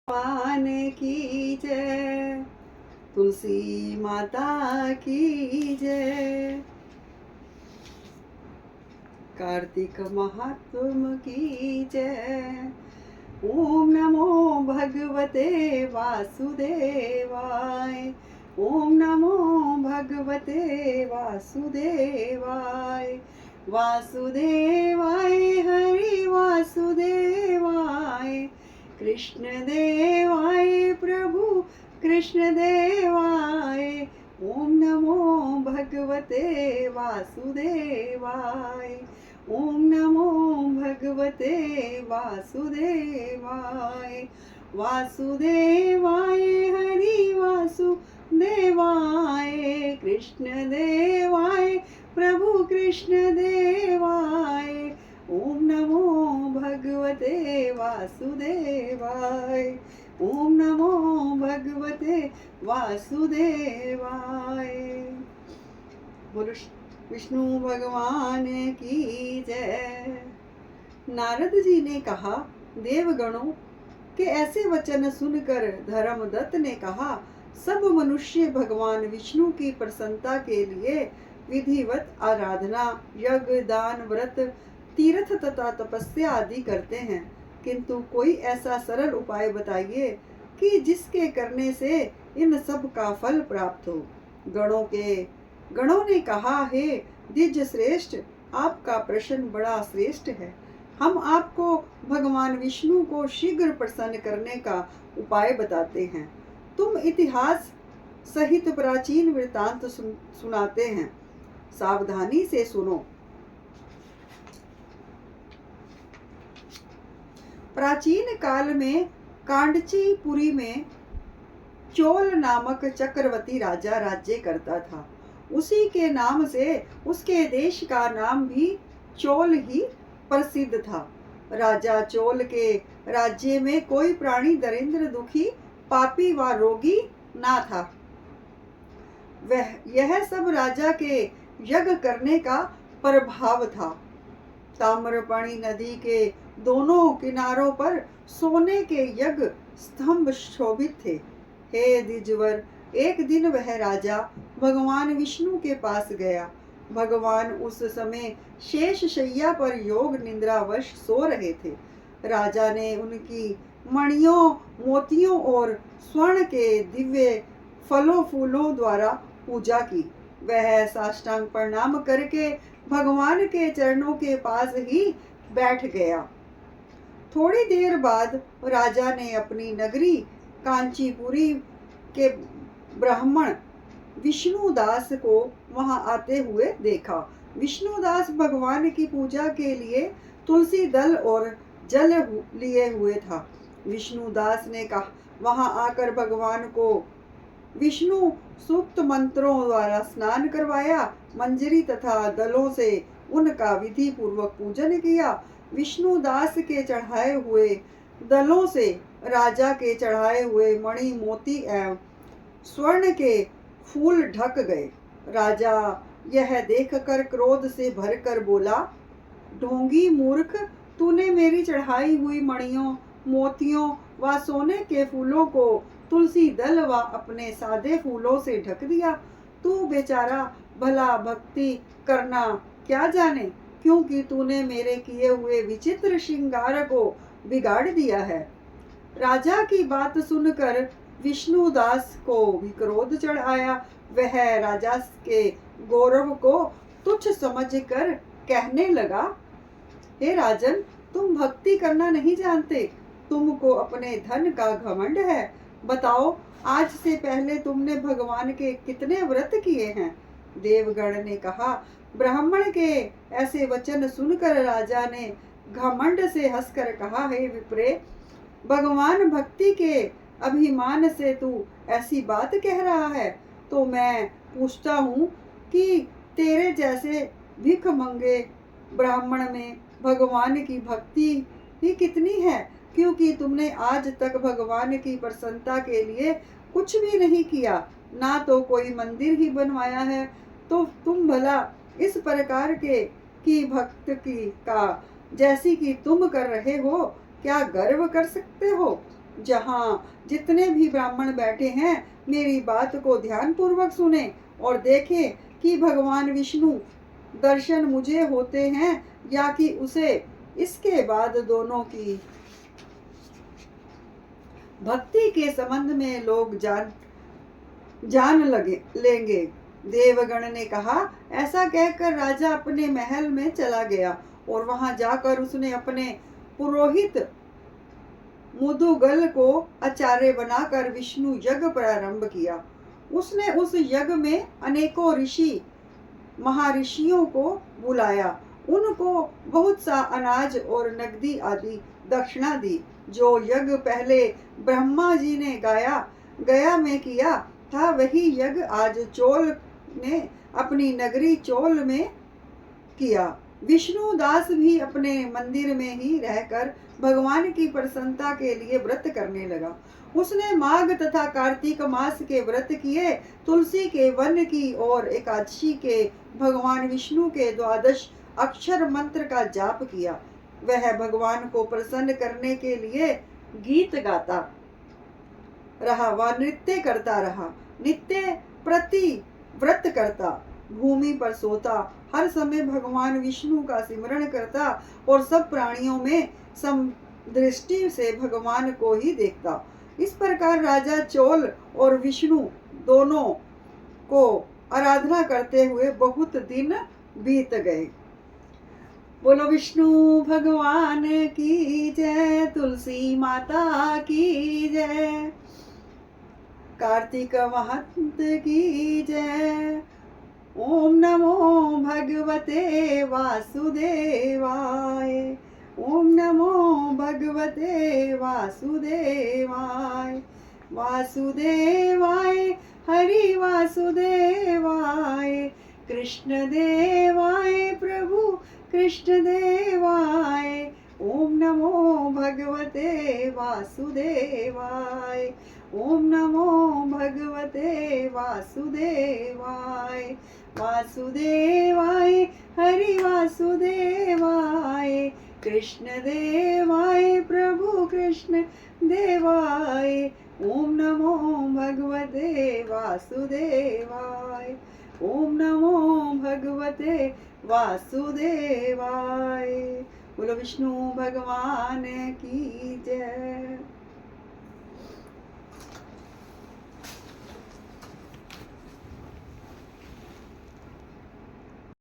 भगवान की जय, तुलसी माता की जय, कार्तिक महात्म की जय। ओम नमो भगवते वासुदेवाय, ओम नमो भगवते वासुदेवाय, वासुदेवाय हरि वासुदेवाय, कृष्ण देवाय प्रभु कृष्ण देवाय। ओम नमो भगवते वासुदेवाय, ओम नमो भगवते वासुदेवाय, वासुदेवाय हरि वासुदेवाय, कृष्ण देवाय प्रभु कृष्ण देवाय। ओम नमो भगवते वासुदेवाय, ओम नमो भगवते वासुदेवाय। बोलो विष्णु भगवान की जय। नारद जी ने कहा, देवगणों के ऐसे वचन सुनकर धर्मदत्त ने कहा, सब मनुष्य भगवान विष्णु की प्रसन्नता के लिए विधिवत आराधना, यज्ञ, दान, व्रत, तीर्थ तथा तपस्या आदि करते हैं, किंतु कोई ऐसा सरल उपाय बताइए कि जिसके करने से इन सब का फल प्राप्त हो। गणों ने कहा, हे द्विज श्रेष्ठ, आपका प्रश्न बड़ा श्रेष्ठ है। हम आपको भगवान विष्णु को शीघ्र प्रसन्न करने का उपाय बताते हैं। तुम इतिहास सहित प्राचीन वृतांत सुनाते हैं, सावधानी से सुनो। प्राचीन काल में कांडचीपुरी में चोल नामक चक्रवर्ती राजा राज्य करता था। उसी के नाम से उसके देश का नाम भी चोल ही प्रसिद्ध था। राजा चोल के राज्य में कोई प्राणी दरिद्र, दुखी, पापी व रोगी ना था। यह सब राजा के यज्ञ करने का प्रभाव था। ताम्रपाणी नदी के दोनों किनारों पर सोने के यज्ञ स्तंभ शोभित थे। हे द्विजवर, एक दिन वह राजा भगवान विष्णु के पास गया। भगवान उस समय शेष शैया पर योग निद्रावश सो रहे थे। राजा ने उनकी मणियों, मोतियों और स्वर्ण के दिव्य फलों फूलों द्वारा पूजा की। वह साष्टांग प्रणाम करके भगवान के चरणों के पास ही बैठ गया। थोड़ी देर बाद राजा ने अपनी नगरी कांचीपुरी के ब्राह्मण विष्णुदास को वहां आते हुए देखा। विष्णुदास भगवान की पूजा के लिए तुलसी दल और जल लिए हुए था। विष्णुदास ने कहा, वहां आकर भगवान को विष्णु सूक्त मंत्रों द्वारा स्नान करवाया, मंजरी तथा दलों से उनका विधि पूर्वक पूजन किया। विष्णुदास के चढ़ाए हुए दलों से राजा के चढ़ाए हुए मणि, मोती एवं स्वर्ण के फूल ढक गए। राजा यह देखकर क्रोध से भरकर बोला, ढोंगी मूर्ख, तूने मेरी चढ़ाई हुई मणियों, मोतियों व सोने के फूलों को तुलसी दल व अपने सादे फूलों से ढक दिया। तू बेचारा भला भक्ति करना क्या जाने, क्योंकि तूने मेरे किए हुए विचित्र श्रृंगार को बिगाड़ दिया है। राजा की बात सुनकर विष्णुदास को भी क्रोध चढ़ आया। वह राजा के गौरव को तुच्छ समझकर कहने लगा, हे राजन, तुम भक्ति करना नहीं जानते, तुमको अपने धन का घमंड है। बताओ, आज से पहले तुमने भगवान के कितने व्रत किए हैं? देवगण ने कहा, ब्राह्मण के ऐसे वचन सुनकर राजा ने घमंड से हंसकर कहा, हे विप्रे, भगवान भक्ति के अभिमान से तू ऐसी बात कह रहा है, तो मैं पूछता हूँ कि तेरे जैसे भिख मंगे ब्राह्मण में भगवान की भक्ति ही कितनी है, क्योंकि तुमने आज तक भगवान की प्रसन्नता के लिए कुछ भी नहीं किया, ना तो कोई मंदिर ही बनवाया है। तो तुम भला इस प्रकार के की भक्त की का जैसी कि तुम कर रहे हो क्या गर्व कर सकते हो? जहाँ जितने भी ब्राह्मण बैठे हैं मेरी बात को ध्यान पूर्वक सुने और देखें कि भगवान विष्णु दर्शन मुझे होते हैं या कि उसे। इसके बाद दोनों की भक्ति के संबंध में लोग जान लेंगे। देवगण ने कहा। ऐसा कहकर राजा अपने महल में चला गया और वहां जाकर उसने अपने पुरोहित मुदुगल को आचार्य बनाकर विष्णु यज्ञ प्रारंभ किया। उसने उस यज्ञ में अनेकों ऋषि महर्षियों को बुलाया, उनको बहुत सा अनाज और नकदी आदि दक्षिणा दी। जो यज्ञ पहले ब्रह्मा जी ने गया में किया था, वही यज्ञ आज चोल ने अपनी नगरी चोल में किया। विष्णु दास भी अपने मंदिर में ही रहकर भगवान की प्रसन्नता के लिए व्रत करने लगा। उसने माघ तथा कार्तिक मास के व्रत किए, तुलसी के वन की और एकादशी के भगवान विष्णु के 12 अक्षर मंत्र का जाप किया। वह भगवान को प्रसन्न करने के लिए गीत गाता रहा व नृत्य करता रहा। नित्य प्रति व्रत करता, भूमि पर सोता, हर समय भगवान विष्णु का सिमरण करता और सब प्राणियों में समदृष्टि से भगवान को ही देखता। इस प्रकार राजा चोल और विष्णु दोनों को आराधना करते हुए बहुत दिन बीत गए। बोलो विष्णु भगवान की जय, तुलसी माता की जय, कार्तिक महंत की जय। ओम नमो भगवते वासुदेवाय, ओम नमो भगवते वासुदेवाय। वासुदेवाय हरि वासुदेवाय, कृष्ण देवाय प्रभु कृष्ण देवाय। ओम नमो भगवते वासुदेवाय, ओम नमो भगवते वासुदेवाय। वासुदेवाय हरि वासुदेवाय, कृष्ण देवाय प्रभु कृष्ण देवाय। ओम नमो भगवते वासुदेवाय, ओम नमो भगवते वासुदेवाय। बोलो विष्णु भगवान की जय।